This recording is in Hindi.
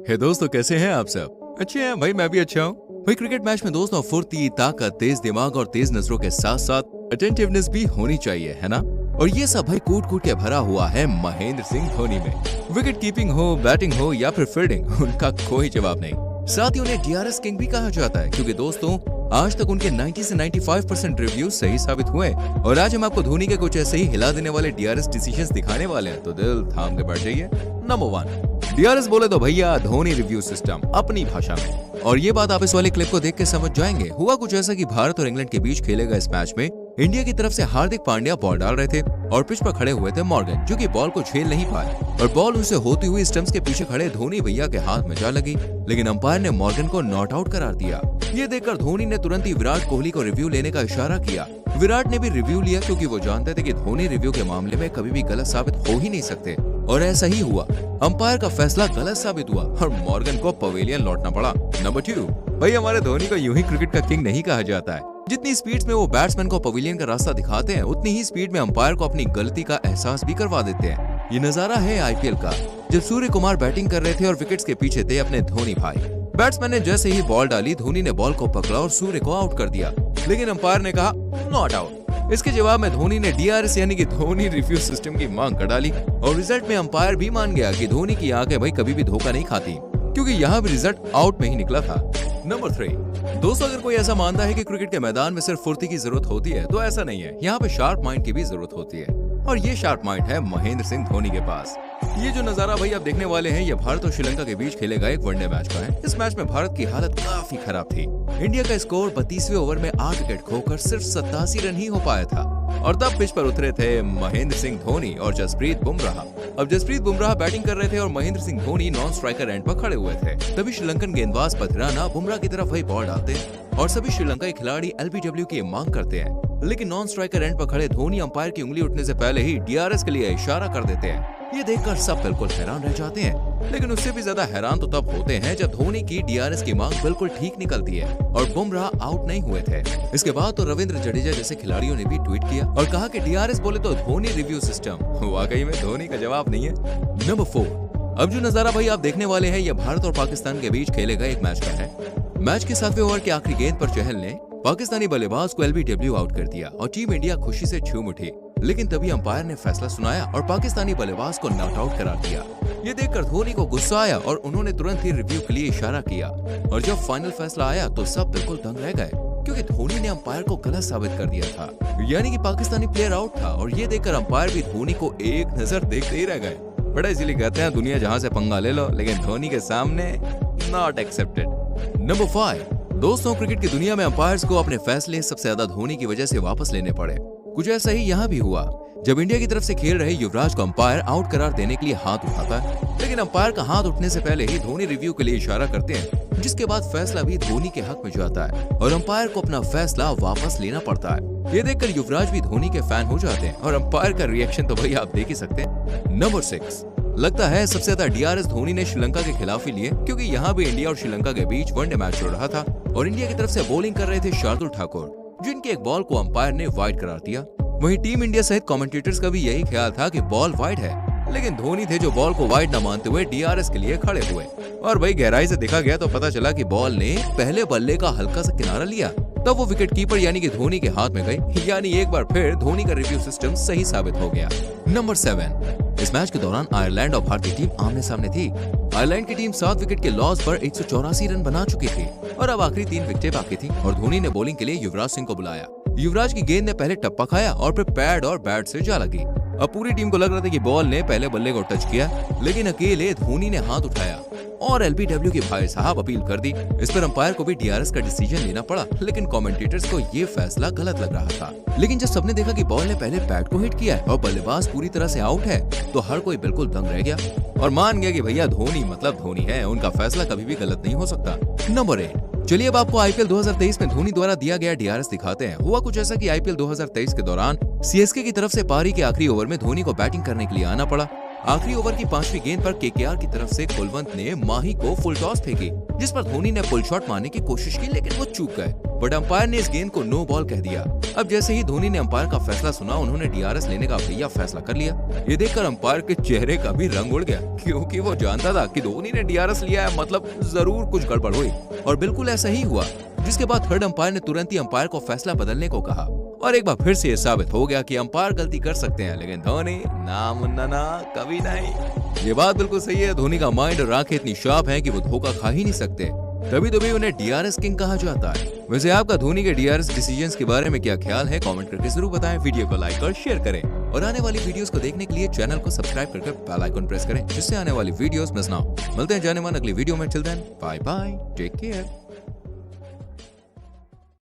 हे दोस्तों, कैसे हैं आप सब? अच्छे हैं भाई, मैं भी अच्छा हूँ भाई। क्रिकेट मैच में दोस्तों फुर्ती, ताकत, तेज दिमाग और तेज नजरों के साथ साथ अटेंटिवनेस भी होनी चाहिए, है ना? और ये सब भाई कूट कूट के भरा हुआ है महेंद्र सिंह धोनी में। विकेट कीपिंग हो, बैटिंग हो या फिर फील्डिंग, उनका कोई जवाब नहीं। साथ ही उन्हें डीआरएस किंग भी कहा जाता है, क्योंकि दोस्तों आज तक उनके 90 से 95% रिव्यू सही साबित हुए। और आज हम आपको धोनी के कुछ ऐसे ही हिला देने वाले डीआरएस डिसीजंस दिखाने वाले हैं, तो दिल थाम के बैठ जाइए। नंबर 1, डीआरएस बोले तो भैया धोनी रिव्यू सिस्टम अपनी भाषा में। और ये बात आप इस वाले क्लिप को देख के समझ जाएंगे। हुआ कुछ ऐसा कि भारत और इंग्लैंड के बीच खेले गए इस मैच में इंडिया की तरफ से हार्दिक पांड्या बॉल डाल रहे थे और पिच पर खड़े हुए थे मॉर्गन, जो कि बॉल को झेल नहीं पाए और बॉल उनसे होती हुई स्टंप्स के पीछे खड़े धोनी भैया के हाथ में जा लगी। लेकिन अंपायर ने मॉर्गन को नॉट आउट करार दिया। ये देखकर धोनी ने तुरंत ही विराट कोहली को रिव्यू लेने का इशारा किया। विराट ने भी रिव्यू लिया, क्योंकि वो जानते थे कि धोनी रिव्यू के मामले में कभी भी गलत साबित हो ही नहीं सकते। और ऐसा ही हुआ, अंपायर का फैसला गलत साबित हुआ और मॉर्गन को पवेलियन लौटना पड़ा। नंबर 2, भाई हमारे धोनी को यूं ही क्रिकेट का किंग नहीं कहा जाता है। जितनी स्पीड में वो बैट्समैन को पवेलियन का रास्ता दिखाते हैं, उतनी ही स्पीड में अंपायर को अपनी गलती का एहसास भी करवा देते हैं। ये नजारा है आईपीएल का, जब सूर्य कुमार बैटिंग कर रहे थे और विकेट्स के पीछे थे अपने धोनी भाई। बैट्समैन ने जैसे ही बॉल डाली, धोनी ने बॉल को पकड़ा और सूर्य को आउट कर दिया, लेकिन अंपायर ने कहा नॉट आउट। इसके जवाब में धोनी ने डीआरएस यानी कि धोनी रिव्यू सिस्टम की मांग कर डाली और रिजल्ट में अंपायर भी मान गया कि धोनी की आंखें भाई कभी भी धोखा नहीं खाती, क्योंकि यहाँ भी रिजल्ट आउट में ही निकला था। नंबर 3, दोस्तों अगर कोई ऐसा मानता है कि क्रिकेट के मैदान में सिर्फ फुर्ती की जरूरत होती है, तो ऐसा नहीं है। यहाँ पे शार्प माइंड की भी जरूरत होती है, और ये शार्प माइंड है महेंद्र सिंह धोनी के पास। ये जो नजारा भाई आप देखने वाले हैं, ये भारत और श्रीलंका के बीच खेले गए एक वनडे मैच का है। इस मैच में भारत की हालत काफी खराब थी। इंडिया का स्कोर 32वें ओवर में 8 विकेट खोकर सिर्फ 87 रन ही हो पाया था, और तब पिच पर उतरे थे महेंद्र सिंह धोनी और जसप्रीत बुमराह। अब जसप्रीत बुमराह बैटिंग कर रहे थे और Mahendra Singh Dhoni non striker end पर खड़े हुए थे। तभी श्रीलंकन गेंदबाज पथिराना बुमराह की तरफ वही बॉल डालते हैं और सभी श्रीलंकाई खिलाड़ी एलबीडब्ल्यू की मांग करते हैं, लेकिन नॉन स्ट्राइकर एंड पर खड़े धोनी अंपायर की उंगली उठने से पहले ही डीआरएस के लिए इशारा कर देते हैं। ये देखकर सब बिल्कुल हैरान रह जाते हैं, लेकिन उससे भी ज्यादा हैरान तो तब होते हैं जब धोनी की डीआरएस की मांग बिल्कुल ठीक निकलती है और बुमराह आउट नहीं हुए थे। इसके बाद तो रविंद्र जडेजा जैसे खिलाड़ियों ने भी ट्वीट किया और कहा कि डीआरएस बोले तो धोनी रिव्यू सिस्टम, वाकई में धोनी का जवाब नहीं है। नंबर 4, अब जो नजारा भाई आप देखने वाले हैं, यह भारत और पाकिस्तान के बीच खेले गए एक मैच का है। मैच के 7वें ओवर के आखिरी गेंद पर चहल ने पाकिस्तानी बल्लेबाज को एलबीडब्ल्यू आउट कर दिया और टीम इंडिया खुशी से झूम उठी। लेकिन तभी अंपायर ने फैसला सुनाया और पाकिस्तानी बल्लेबाज को नॉट आउट करार दिया। ये देखकर धोनी को गुस्सा आया और उन्होंने तुरंत ही रिव्यू के लिए इशारा किया, और जब फाइनल फैसला आया तो सब बिल्कुल दंग रह गए, क्योंकि धोनी ने अंपायर को गलत साबित कर दिया था, यानी कि पाकिस्तानी प्लेयर आउट था। और ये देखकर अंपायर भी धोनी को एक नजर देखते ही रह गए। बड़ा इसीलिए कहते हैं दुनिया जहां से पंगा ले लो, लेकिन धोनी के सामने नॉट एक्सेप्टेड। नंबर 5, दोस्तों क्रिकेट की दुनिया में अंपायर्स को अपने फैसले सबसे ज्यादा धोनी की वजह से वापस लेने पड़े। कुछ ऐसा ही यहाँ भी हुआ, जब इंडिया की तरफ से खेल रहे युवराज को अंपायर आउट करार देने के लिए हाथ उठाता है, लेकिन अंपायर का हाथ उठने से पहले ही धोनी रिव्यू के लिए इशारा करते हैं, जिसके बाद फैसला भी धोनी के हक में जाता है और अंपायर को अपना फैसला वापस लेना पड़ता है। ये देखकर युवराज भी धोनी के फैन हो जाते हैं और अंपायर का रिएक्शन तो भाई आप देख ही सकते हैं। नंबर 6, लगता है सबसे ज्यादा डीआरएस धोनी ने श्रीलंका के खिलाफ ही लिए, क्योंकि यहाँ भी इंडिया और श्रीलंका के बीच वनडे मैच चल रहा था और इंडिया की तरफ से बॉलिंग कर रहे थे शार्दुल ठाकुर, जिनके एक बॉल को अंपायर ने वाइड करार दिया। वहीं टीम इंडिया सहित कमेंटेटर्स का भी यही ख्याल था कि बॉल वाइड है, लेकिन धोनी थे जो बॉल को वाइड न मानते हुए डीआरएस के लिए खड़े हुए। और भाई गहराई से देखा गया तो पता चला कि बॉल ने पहले बल्ले का हल्का सा किनारा लिया, तब वो विकेट कीपर यानी कि धोनी के हाथ में गई, यानी एक बार फिर धोनी का रिव्यू सिस्टम सही साबित हो गया। नंबर 7, इस मैच के दौरान आयरलैंड और भारतीय टीम आमने सामने थी। आयरलैंड की टीम 7 विकेट के लॉस पर 184 रन बना चुकी थी और अब आखिरी 3 विकेटें बाकी थी और धोनी ने बॉलिंग के लिए युवराज सिंह को बुलाया। युवराज की गेंद ने पहले टप्पा खाया और फिर पैड और बैट से जा लगी। अब पूरी टीम को लग रहा था कि बॉल ने पहले बल्ले को टच किया, लेकिन अकेले धोनी ने हाथ उठाया और एलबीडब्ल्यू के भाई साहब अपील कर दी। इस पर अंपायर को भी डीआरएस का डिसीजन लेना पड़ा, लेकिन कमेंटेटर्स को ये फैसला गलत लग रहा था। लेकिन जब सबने देखा कि बॉल ने पहले बैट को हिट किया है और बल्लेबाज पूरी तरह से आउट है, तो हर कोई बिल्कुल दंग रह गया और मान गया कि भैया धोनी मतलब धोनी है, उनका फैसला कभी भी गलत नहीं हो सकता। नंबर 8, चलिए अब आपको आईपीएल 2023 में धोनी द्वारा दिया गया डीआरएस दिखाते हैं। हुआ कुछ ऐसा कि आईपीएल 2023 के दौरान सीएसके की तरफ से पारी के आखिरी ओवर में धोनी को बैटिंग करने के लिए आना पड़ा। आखिरी ओवर की 5वीं गेंद पर केकेआर की तरफ से कुलवंत ने माही को फुल टॉस फेंकी, जिस पर धोनी ने पुल शॉट मारने की कोशिश की, लेकिन वो चूक गए। बट अंपायर ने इस गेंद को नो बॉल कह दिया। अब जैसे ही धोनी ने अंपायर का फैसला सुना, उन्होंने डीआरएस लेने का भैया फैसला कर लिया। ये देखकर अंपायर के चेहरे का भी रंग उड़ गया, क्योंकि वो जानता था कि धोनी ने डीआरएस लिया है, मतलब जरूर कुछ गड़बड़ हुई। और बिल्कुल ऐसा ही हुआ, जिसके बाद थर्ड अंपायर ने तुरंत ही अंपायर को फैसला बदलने को कहा। और एक बार फिर से ये साबित हो गया कि अंपायर गलती कर सकते हैं, लेकिन धोनी ना मुन्ना ना कभी नहीं। ये बात बिल्कुल सही है। धोनी का माइंड और आंखें इतनी शार्प हैं कि वो धोखा खा ही नहीं सकते, तभी तो भी उन्हें डीआरएस किंग कहा जाता है। वैसे आपका धोनी के डीआरएस डिसीजंस के बारे में क्या ख्याल है, कमेंट करके जरूर बताएं। वीडियो को लाइक और शेयर करें और आने वाली वीडियोस को देखने के लिए चैनल को सब्सक्राइब करके बेल आइकन प्रेस करें, जिससे आने वाली वीडियोस मिस ना हो। मिलते हैं जाने मन अगली वीडियो में। Till then bye bye, take care.